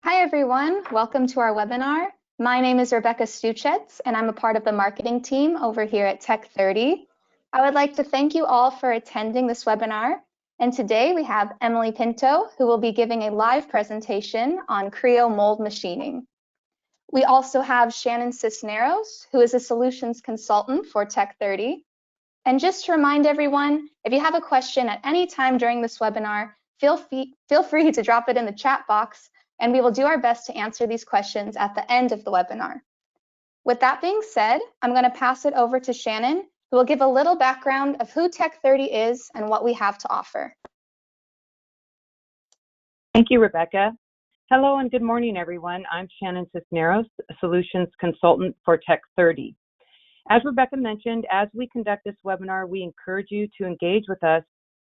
Hi, everyone. Welcome to our webinar. My name is Rebecca Stuchetz, and I'm a part of the marketing team over here at Tech30. I would like to thank you all for attending this webinar. And today we have Emily Pinto, who will be giving a live presentation on Creo mold machining. We also have Shannon Cisneros, who is a solutions consultant for Tech30. And just to remind everyone, if you have a question at any time during this webinar, feel free to drop it in the chat box, and we will do our best to answer these questions at the end of the webinar. With that being said, I'm going to pass it over to Shannon, who will give a little background of who Tech30 is and what we have to offer. Thank you, Rebecca. Hello and good morning, everyone. I'm Shannon Cisneros, a solutions consultant for Tech30. As Rebecca mentioned, as we conduct this webinar, we encourage you to engage with us.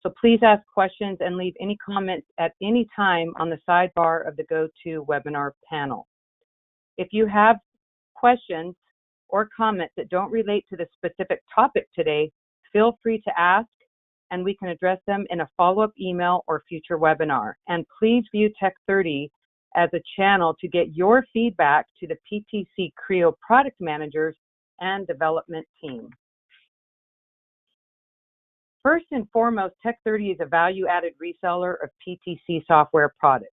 So please ask questions and leave any comments at any time on the sidebar of the GoToWebinar panel. If you have questions or comments that don't relate to the specific topic today, feel free to ask and we can address them in a follow-up email or future webinar. And please view Tech30 as a channel to get your feedback to the PTC Creo product managers and development team. First and foremost, Tech30 is a value-added reseller of PTC software products.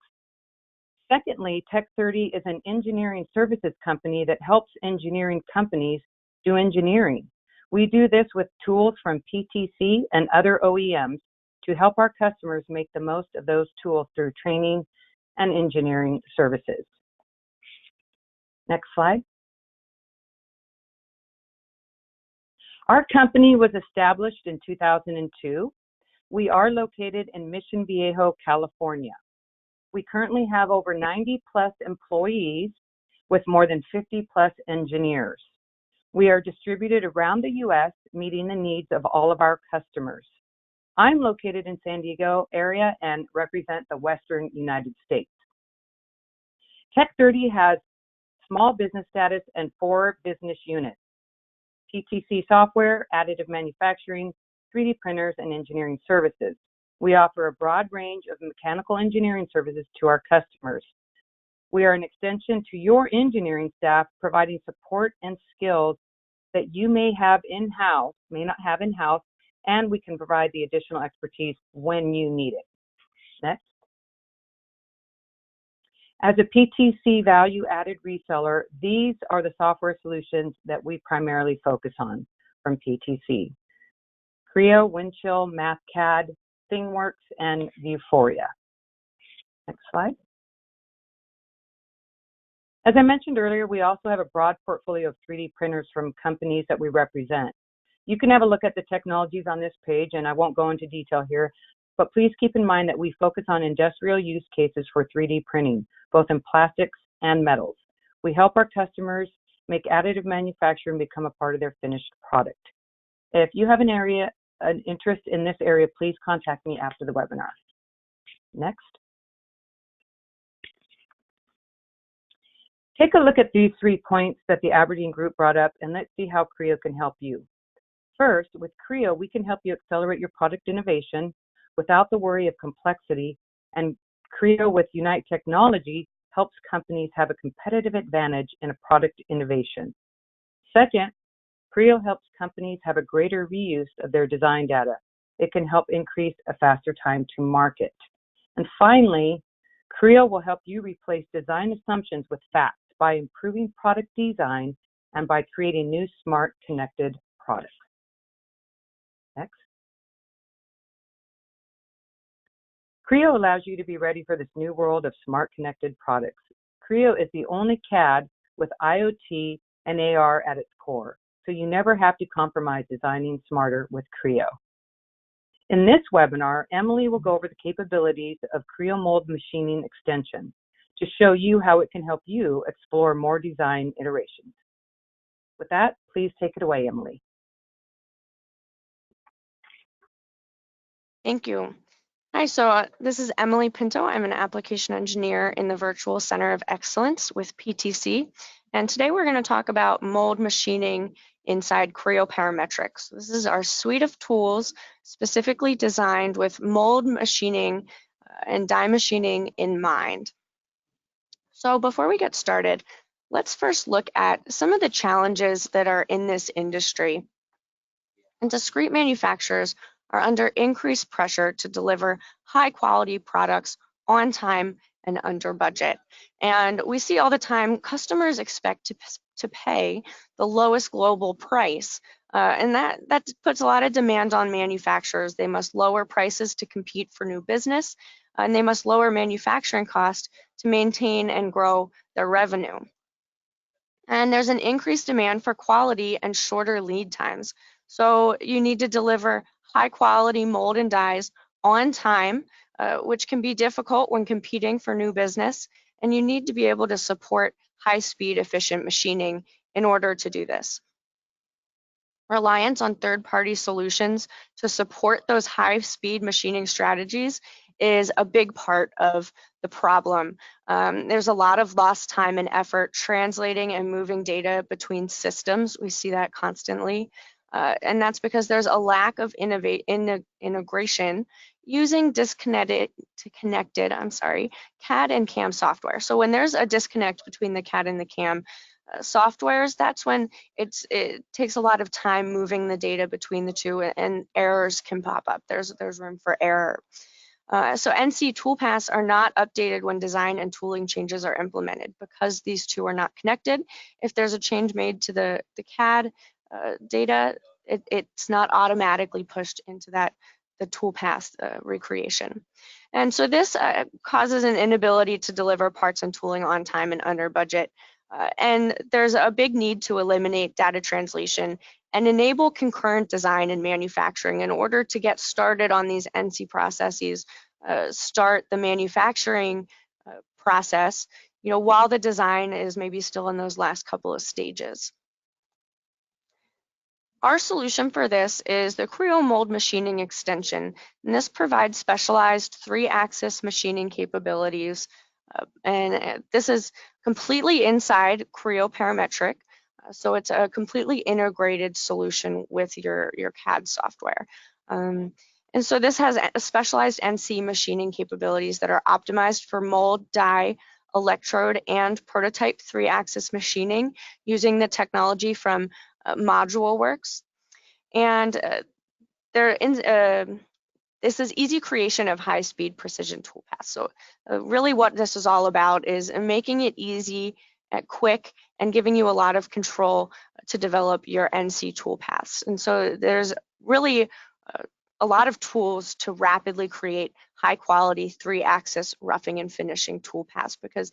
Secondly, Tech30 is an engineering services company that helps engineering companies do engineering. We do this with tools from PTC and other OEMs to help our customers make the most of those tools through training and engineering services. Next slide. Our company was established in 2002. We are located in Mission Viejo, California. We currently have over 90 plus employees with more than 50 plus engineers. We are distributed around the US, meeting the needs of all of our customers. I'm located in San Diego area and represent the Western United States. Tech30 has small business status and 4 business units: PTC software, additive manufacturing, 3D printers, and engineering services. We offer a broad range of mechanical engineering services to our customers. We are an extension to your engineering staff, providing support and skills that you may have in-house, may not have in-house, and we can provide the additional expertise when you need it. Next. As a PTC value-added reseller, these are the software solutions that we primarily focus on from PTC: Creo, Windchill, MathCAD, ThingWorx, and Vuforia. Next slide. As I mentioned earlier, we also have a broad portfolio of 3D printers from companies that we represent. You can have a look at the technologies on this page, and I won't go into detail here, but please keep in mind that we focus on industrial use cases for 3D printing, both in plastics and metals. We help our customers make additive manufacturing become a part of their finished product. If you have an interest in this area, please contact me after the webinar. Next. Take a look at these 3 points that the Aberdeen group brought up, and let's see how Creo can help you. First, with Creo, we can help you accelerate your product innovation without the worry of complexity, and Creo with Unite technology helps companies have a competitive advantage in a product innovation. Second, Creo helps companies have a greater reuse of their design data. It can help increase a faster time to market. And finally, Creo will help you replace design assumptions with facts by improving product design and by creating new smart connected products. Next. Creo allows you to be ready for this new world of smart connected products. Creo is the only CAD with IoT and AR at its core, so you never have to compromise designing smarter with Creo. In this webinar, Emily will go over the capabilities of Creo Mold Machining Extension to show you how it can help you explore more design iterations. With that, please take it away, Emily. Thank you. Hi, so this is Emily Pinto. I'm an application engineer in the Virtual Center of Excellence with PTC. And today we're going to talk about mold machining inside Creo Parametrics. This is our suite of tools specifically designed with mold machining and die machining in mind. So before we get started, let's first look at some of the challenges that are in this industry. And discrete manufacturers are under increased pressure to deliver high quality products on time and under budget. And we see all the time customers expect to pay the lowest global price. And that puts a lot of demand on manufacturers. They must lower prices to compete for new business, and they must lower manufacturing costs to maintain and grow their revenue. And there's an increased demand for quality and shorter lead times. So you need to deliver high quality mold and dies on time, which can be difficult when competing for new business. And you need to be able to support high speed, efficient machining in order to do this. Reliance on third-party solutions to support those high-speed machining strategies is a big part of the problem. There's a lot of lost time and effort translating and moving data between systems. We see that constantly. And that's because there's a lack of integration using connected CAD and CAM software. So when there's a disconnect between the CAD and the CAM softwares, that's when it takes a lot of time moving the data between the two, and errors can pop up. There's room for error. So NC toolpaths are not updated when design and tooling changes are implemented because these two are not connected. If there's a change made to the CAD data, it's not automatically pushed into the toolpath recreation. And so this causes an inability to deliver parts and tooling on time and under budget. And there's a big need to eliminate data translation and enable concurrent design and manufacturing in order to get started on these NC processes, start the manufacturing process, while the design is maybe still in those last couple of stages. Our solution for this is the Creo Mold Machining Extension, and this provides specialized 3-axis machining capabilities. And this is completely inside Creo Parametric, so it's a completely integrated solution with your CAD software. And so this has specialized NC machining capabilities that are optimized for mold, die, electrode, and prototype 3-axis machining using the technology from Module Works. And this is easy creation of high-speed precision toolpaths. So really what this is all about is making it easy, quick, and giving you a lot of control to develop your NC toolpaths. And so there's really a lot of tools to rapidly create high-quality 3-axis roughing and finishing toolpaths, because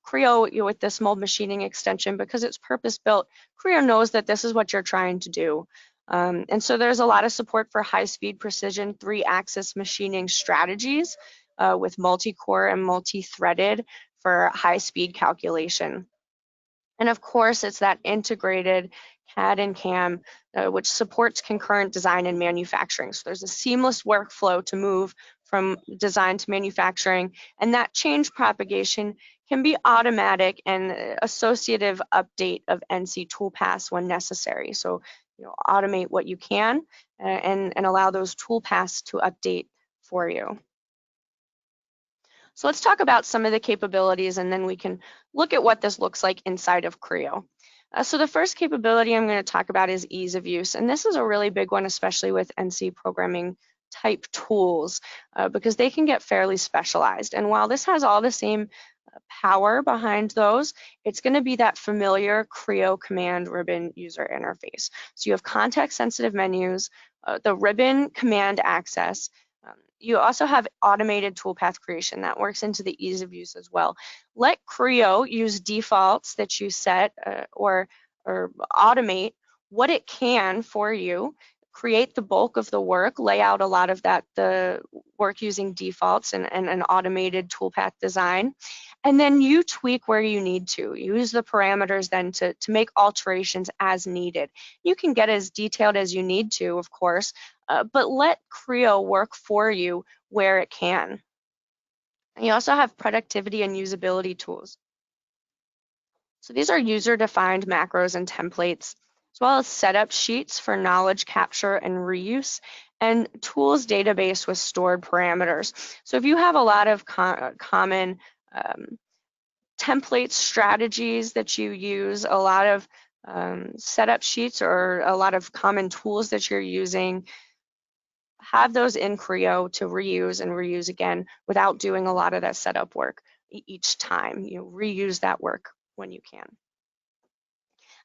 Creo, with this mold machining extension, because it's purpose-built, Creo knows that this is what you're trying to do. And so there's a lot of support for high-speed precision 3-axis machining strategies with multi-core and multi-threaded for high-speed calculation. And of course, it's that integrated CAD and CAM, which supports concurrent design and manufacturing. So there's a seamless workflow to move from design to manufacturing, and that change propagation can be automatic and associative update of NC toolpaths when necessary. So automate what you can and allow those toolpaths to update for you. So let's talk about some of the capabilities, and then we can look at what this looks like inside of Creo. So the first capability I'm going to talk about is ease of use, and this is a really big one, especially with NC programming type tools, because they can get fairly specialized. And while this has all the same power behind those, it's going to be that familiar Creo command ribbon user interface. So you have context-sensitive menus, the ribbon command access. You also have automated toolpath creation that works into the ease of use as well. Let Creo use defaults that you set or automate what it can for you. Create the bulk of the work, lay out a lot of the work using defaults and an automated toolpath design. And then you tweak where you need to. Use the parameters then to make alterations as needed. You can get as detailed as you need to, of course, but let Creo work for you where it can. And you also have productivity and usability tools. So these are user-defined macros and templates, as well as setup sheets for knowledge capture and reuse, and tools database with stored parameters. So if you have a lot of common template strategies that you use, a lot of setup sheets or a lot of common tools that you're using. Have those in Creo to reuse and reuse again without doing a lot of that setup work each time. Reuse that work when you can.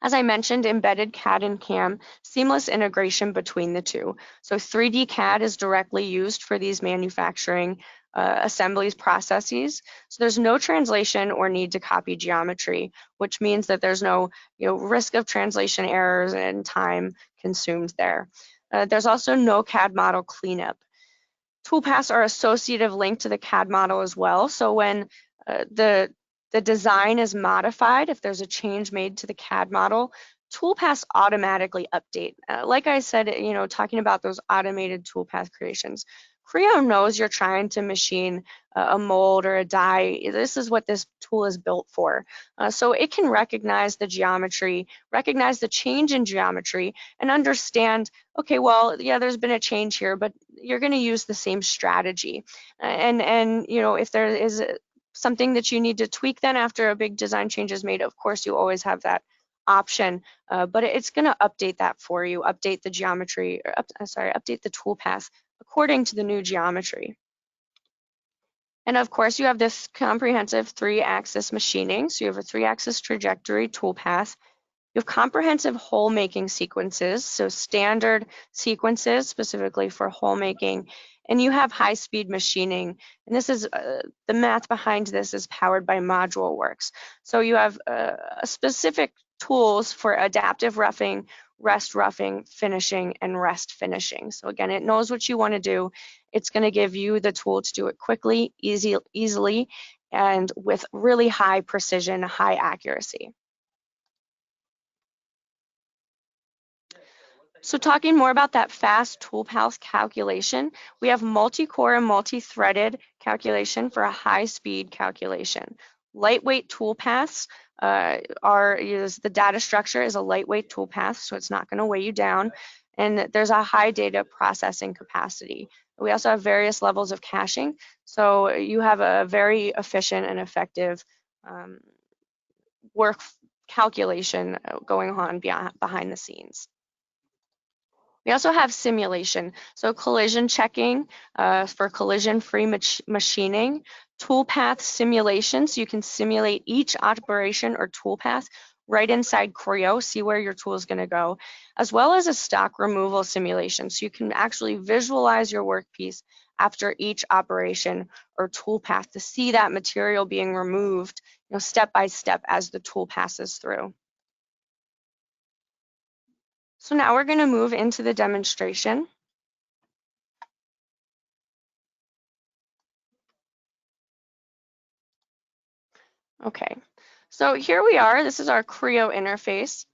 As I mentioned, embedded CAD and CAM, seamless integration between the two. So 3D CAD is directly used for these manufacturing assemblies processes. So there's no translation or need to copy geometry, which means that there's no risk of translation errors and time consumed there. There's also no CAD model cleanup. Toolpaths are associative linked to the CAD model as well. So when the design is modified, if there's a change made to the CAD model, toolpaths automatically update. Like I said, talking about those automated toolpath creations, Creo knows you're trying to machine a mold or a die. This is what this tool is built for. So it can recognize the geometry, recognize the change in geometry, and understand, okay, well, yeah, there's been a change here, but you're going to use the same strategy. And if there is something that you need to tweak then after a big design change is made, of course, you always have that option, but it's going to update that for you, update the geometry, or update the toolpath according to the new geometry. And of course, you have this comprehensive 3-axis machining. So you have a 3-axis trajectory toolpath. You have comprehensive hole making sequences, so standard sequences specifically for hole making, and you have high-speed machining. And this is the math behind this is powered by Module Works. So you have specific tools for adaptive roughing, rest roughing, finishing, and rest finishing. So again, it knows what you want to do. It's going to give you the tool to do it quickly, easily, and with really high precision, high accuracy. So talking more about that fast toolpath calculation, we have multi-core and multi-threaded calculation for a high-speed calculation. Lightweight toolpaths the data structure is a lightweight toolpath, so it's not going to weigh you down, and there's a high data processing capacity. We also have various levels of caching, so you have a very efficient and effective work calculation going on behind the scenes. We also have simulation, so collision checking for collision-free machining, toolpath simulation, so you can simulate each operation or toolpath right inside Creo, see where your tool is going to go, as well as a stock removal simulation, so you can actually visualize your workpiece after each operation or toolpath to see that material being removed, step by step as the tool passes through. So now we're going to move into the demonstration. Okay, so here we are. This is our Creo interface.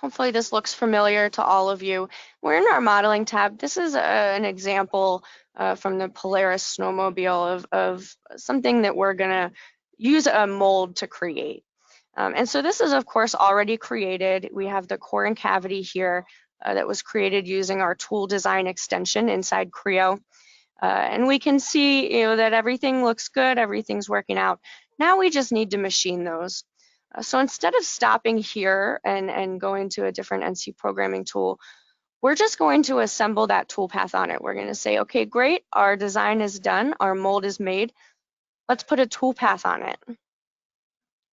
Hopefully this looks familiar to all of you. We're in our modeling tab. This is an example from the Polaris snowmobile of something that we're going to use a mold to create. And so this is, of course, already created. We have the core and cavity here that was created using our tool design extension inside Creo. And we can see that everything looks good, everything's working out. Now we just need to machine those. So instead of stopping here and going to a different NC programming tool, we're just going to assemble that toolpath on it. We're going to say, okay, great, our design is done, our mold is made. Let's put a toolpath on it.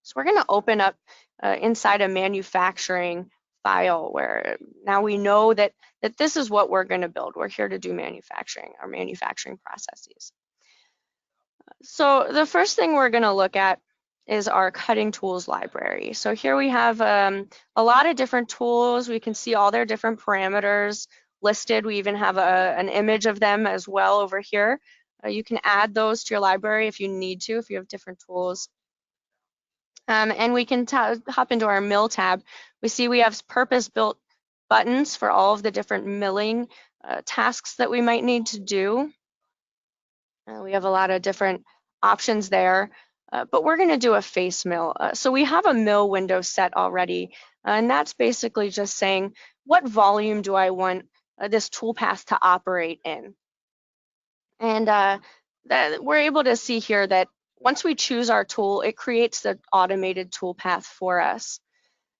So we're going to open up inside a manufacturing file where now we know that this is what we're going to build. We're here to do manufacturing, our manufacturing processes. So the first thing we're going to look at is our cutting tools library. So here we have a lot of different tools. We can see all their different parameters listed. We even have an image of them as well over here. You can add those to your library if you need to, if you have different tools. And we can hop into our mill tab. We see we have purpose-built buttons for all of the different milling tasks that we might need to do. We have a lot of different options there, but we're going to do a face mill. So we have a mill window set already, and that's basically just saying what volume do I want this toolpath to operate in. And we're able to see here that once we choose our tool, it creates the automated toolpath for us.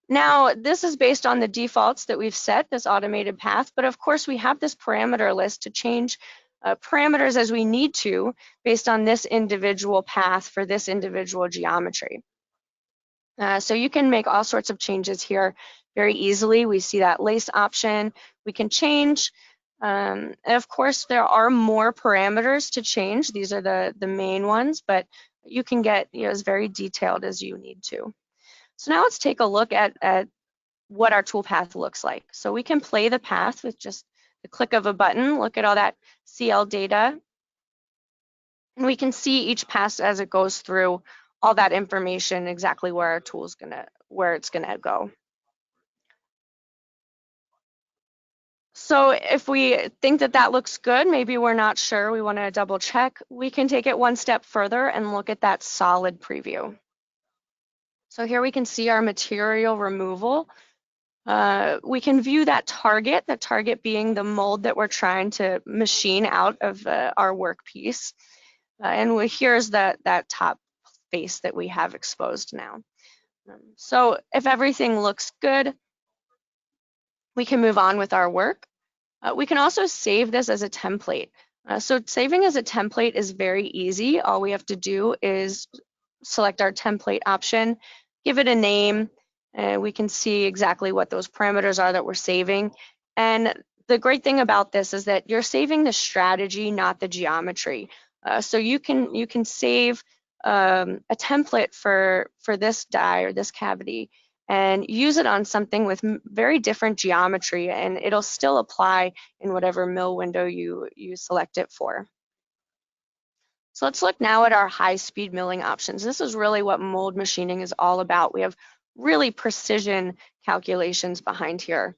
Now, this is based on the defaults that we've set, this automated path, but of course we have this parameter list to change parameters as we need to based on this individual path for this individual geometry. So you can make all sorts of changes here very easily. We see that lace option. We can change. And of course, there are more parameters to change. These are the main ones, but you can get as very detailed as you need to. So now let's take a look at what our toolpath looks like. So we can play the path with just the click of a button. Look at all that CL data. And we can see each pass as it goes through all that information, exactly where our tool's where it's gonna go. So if we think that that looks good, maybe we're not sure, we wanna double check, we can take it one step further and look at that solid preview. So here we can see our material removal. We can view that target, the target being the mold that we're trying to machine out of our workpiece. And here's that top face that we have exposed now. So if everything looks good, we can move on with our work. We can also save this as a template. So saving as a template is very easy. All we have to do is select our template option, give it a name, and we can see exactly what those parameters are that we're saving. And the great thing about this is that you're saving the strategy, not the geometry. So you can save a template for this die or this cavity and use it on something with very different geometry, and it'll still apply in whatever mill window you select it for. So let's look now at our high-speed milling options. This is really what mold machining is all about. We have really precision calculations behind here.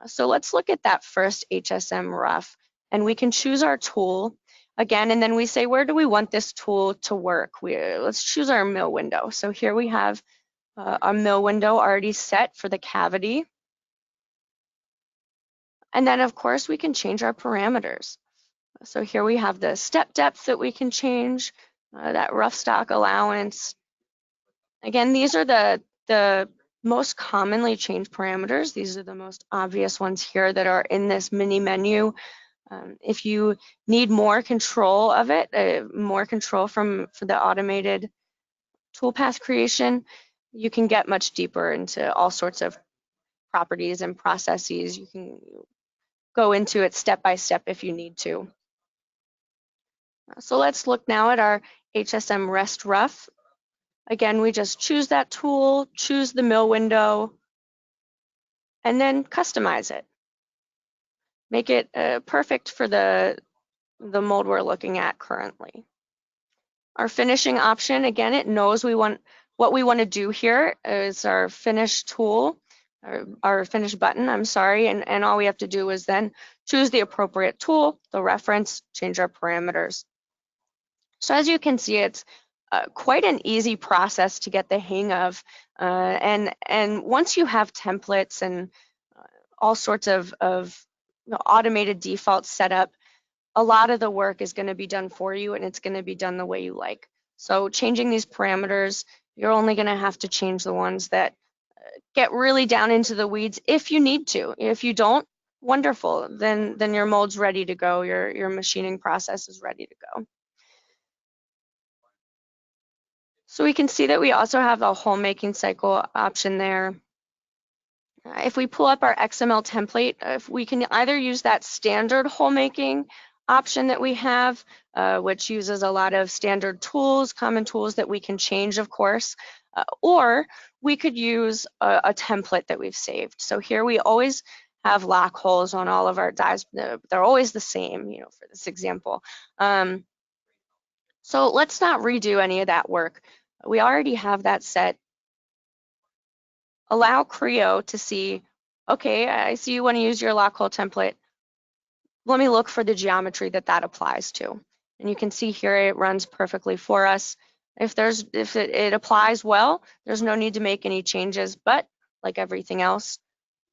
So let's look at that first HSM rough, and we can choose our tool again, and then we say, where do we want this tool to work? Let's choose our mill window. So here we have our mill window already set for the cavity. And then of course we can change our parameters. So here we have the step depth that we can change, that rough stock allowance. Again, these are the most commonly changed parameters. These are the most obvious ones here that are in this mini menu. If you need more control of it, more control for the automated toolpath creation, you can get much deeper into all sorts of properties and processes. You can go into it step by step if you need to. So let's look now at our HSM Rest Rough. Again, we just choose that tool, choose the mill window, and then customize it. Make it perfect for the mold we're looking at currently. Our finishing option, again, it knows what we want to do here is our finish tool, our finish button, I'm sorry, and all we have to do is then choose the appropriate tool, the reference, change our parameters. So as you can see, it's quite an easy process to get the hang of. And once you have templates and all sorts of automated defaults set up, a lot of the work is going to be done for you, and it's going to be done the way you like. So changing these parameters, you're only going to have to change the ones that get really down into the weeds if you need to. If you don't, wonderful. Then your mold's ready to go. Your machining process is ready to go. So we can see that we also have a hole making cycle option there. If we pull up our XML template, if we can either use that standard hole making option that we have, which uses a lot of standard tools, common tools that we can change, of course, or we could use a template that we've saved. So here we always have lock holes on all of our dies. They're always the same, for this example. So let's not redo any of that work. We already have that set. Allow Creo to see, okay, I see you want to use your lock hole template. Let me look for the geometry that applies to. And you can see here it runs perfectly for us. If it applies well, there's no need to make any changes, but like everything else,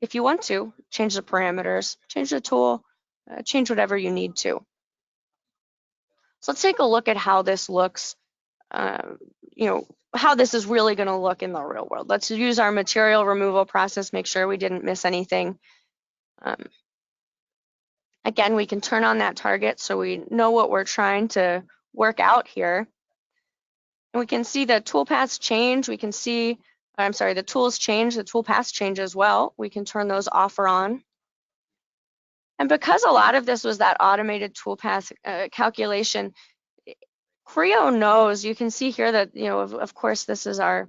if you want to, change the parameters, change the tool, change whatever you need to. So let's take a look at how this looks you know, how this is really going to look in the real world. Let's use our material removal process, make sure we didn't miss anything. Again, we can turn on that target so we know what we're trying to work out here. And we can see the toolpaths change. We can see, I'm sorry, the tools change, the toolpaths change as well. We can turn those off or on. And because a lot of this was that automated toolpath calculation, Creo knows, you can see here that, you know, of course, this is our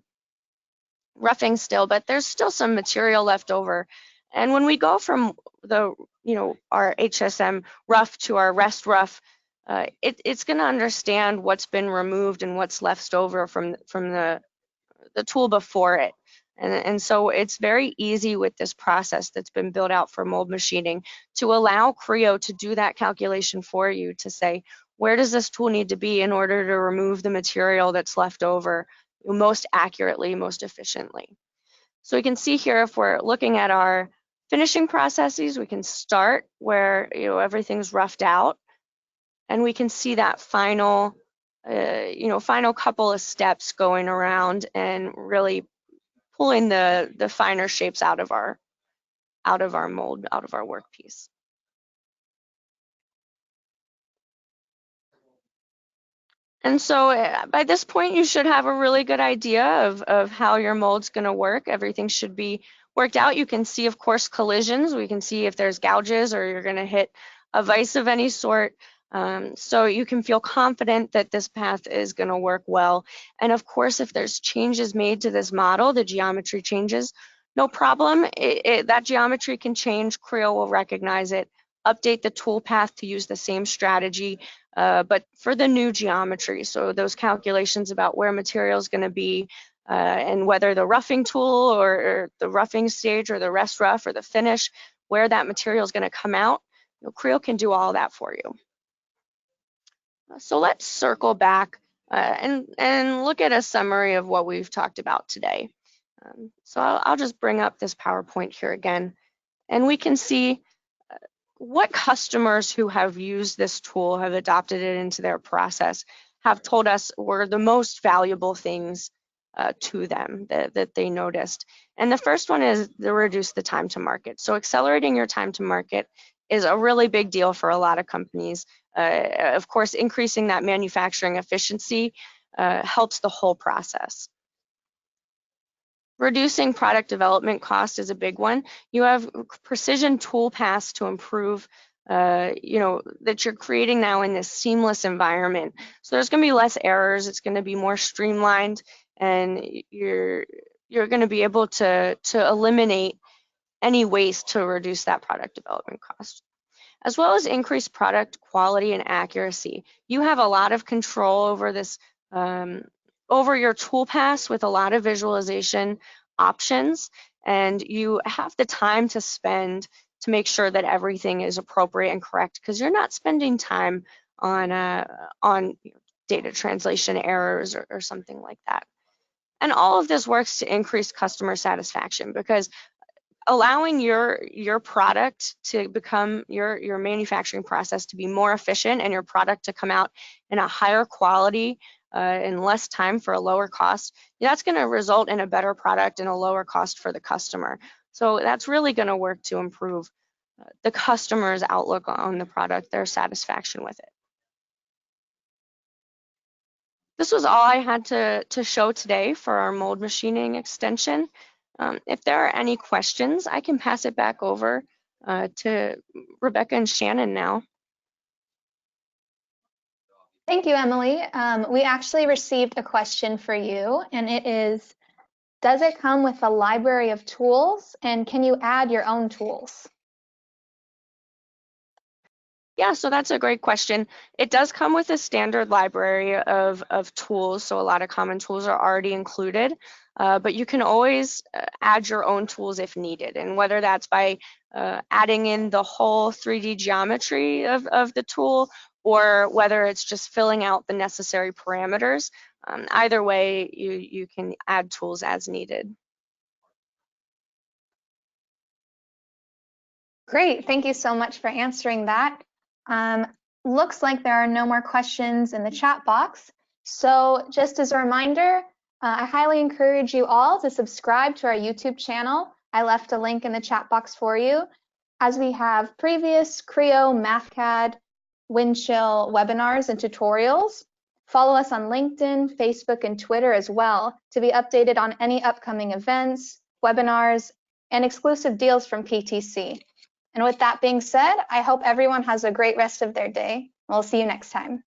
roughing still, but there's still some material left over. And when we go from the, you know, our HSM rough to our rest rough, it's going to understand what's been removed and what's left over from the tool before it. And so it's very easy with this process that's been built out for mold machining to allow Creo to do that calculation for you, to say, where does this tool need to be in order to remove the material that's left over most accurately, most efficiently. So we can see here, if we're looking at our finishing processes, we can start where, you know, everything's roughed out, and we can see that final, you know, final couple of steps going around and really pulling the finer shapes out of our mold, out of our workpiece. And so by this point, you should have a really good idea of how your mold's going to work. Everything should be worked out. You can see, of course, collisions. We can see if there's gouges or you're going to hit a vise of any sort. So you can feel confident that this path is going to work well. And of course, if there's changes made to this model, the geometry changes, no problem. That geometry can change. Creo will recognize it, update the toolpath to use the same strategy, but for the new geometry. So those calculations about where material is going to be and whether the roughing tool or the roughing stage or the rest rough or the finish, where that material is going to come out, you know, Creo can do all that for you. So let's circle back and look at a summary of what we've talked about today. So I'll just bring up this PowerPoint here again, and we can see what customers who have used this tool, have adopted it into their process, have told us were the most valuable things to them that they noticed. And the first one is to reduce the time to market. So accelerating your time to market is a really big deal for a lot of companies. Of course, increasing that manufacturing efficiency helps the whole process. Reducing product development cost is a big one. You have precision tool paths to improve, you know, that you're creating now in this seamless environment. So there's going to be less errors. It's going to be more streamlined, and you're going to be able to eliminate any waste to reduce that product development cost, as well as increase product quality and accuracy. You have a lot of control over this, over your toolpaths with a lot of visualization options, and you have the time to spend to make sure that everything is appropriate and correct, because you're not spending time on data translation errors or something like that. And all of this works to increase customer satisfaction, because allowing your product to become your manufacturing process to be more efficient and your product to come out in a higher quality in less time for a lower cost, that's going to result in a better product and a lower cost for the customer. So that's really going to work to improve the customer's outlook on the product, their satisfaction with it. This was all I had to show today for our mold machining extension. If there are any questions, I can pass it back over to Rebecca and Shannon now. Thank you, Emily. We actually received a question for you, and it is, does it come with a library of tools, and can you add your own tools? Yeah, so that's a great question. It does come with a standard library of tools, so a lot of common tools are already included, but you can always add your own tools if needed, and whether that's by adding in the whole 3D geometry of the tool, or whether it's just filling out the necessary parameters, either way, you can add tools as needed. Great, thank you so much for answering that. Looks like there are no more questions in the chat box. So just as a reminder, I highly encourage you all to subscribe to our YouTube channel. I left a link in the chat box for you, as we have previous Creo, MathCAD, Windchill webinars and tutorials. Follow us on LinkedIn, Facebook, and Twitter as well to be updated on any upcoming events, webinars, and exclusive deals from PTC. And with that being said, I hope everyone has a great rest of their day. We'll see you next time.